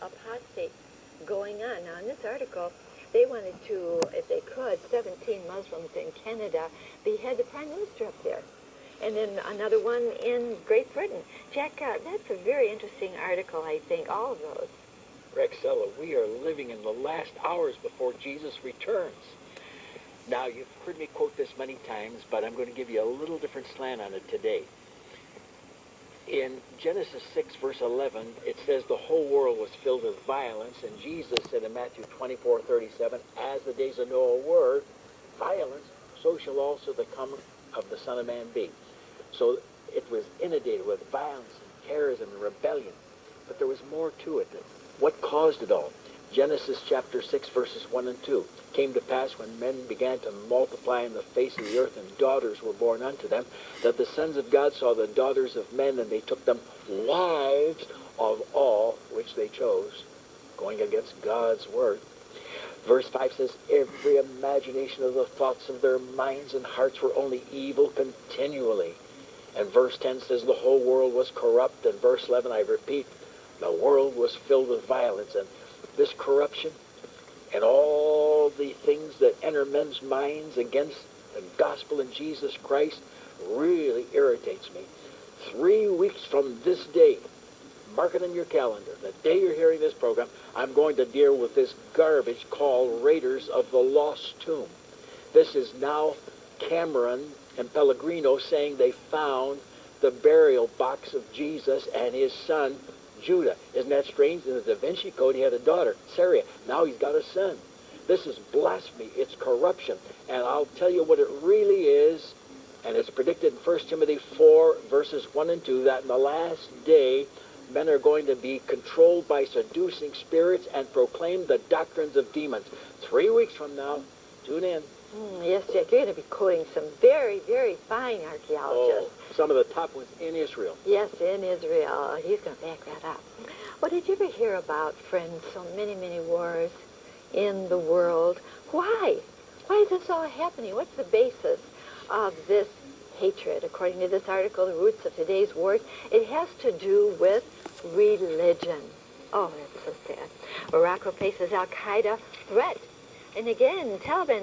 apostate going on. Now, in this article, they wanted to, if they could, 17 Muslims in Canada behead the prime minister up there. And then another one in Great Britain. Jack, that's a very interesting article, I think, all of those. Rexella, we are living in the last hours before Jesus returns. Now, you've heard me quote this many times, but I'm going to give you a little different slant on it today. In Genesis 6, verse 11, it says the whole world was filled with violence, and Jesus said in Matthew 24:37, as the days of Noah were, violence, so shall also the coming of the Son of Man be. So it was inundated with violence and terrorism and rebellion. But there was more to it. What caused it all? Genesis chapter 6, verses 1 and 2. Came to pass when men began to multiply in the face of the earth, and daughters were born unto them, that the sons of God saw the daughters of men, and they took them wives of all which they chose, going against God's word. Verse 5 says, every imagination of the thoughts of their minds and hearts were only evil continually. And verse 10 says the whole world was corrupt. And verse 11, I repeat, the world was filled with violence. And this corruption and all the things that enter men's minds against the gospel in Jesus Christ really irritates me. 3 weeks from this day, mark it in your calendar, the day you're hearing this program, I'm going to deal with this garbage called Raiders of the Lost Tomb. This is now Cameron and Pellegrino saying they found the burial box of Jesus and his son, Judah. Isn't that strange? In the Da Vinci Code, he had a daughter, Sarah. Now he's got a son. This is blasphemy. It's corruption. And I'll tell you what it really is, and it's predicted in 1 Timothy 4, verses 1 and 2, that in the last day, men are going to be controlled by seducing spirits and proclaim the doctrines of demons. 3 weeks from now, tune in. Yes, Jack, you're going to be quoting some very, very fine archaeologists. Oh, some of the top ones in Israel. Yes, in Israel. He's going to back that up. Well, did you ever hear about, friends, so many, many wars in the world? Why? Why is this all happening? What's the basis of this hatred? According to this article, the roots of today's wars, it has to do with religion. Oh, that's so sad. Morocco faces Al-Qaeda threat. And again, Taliban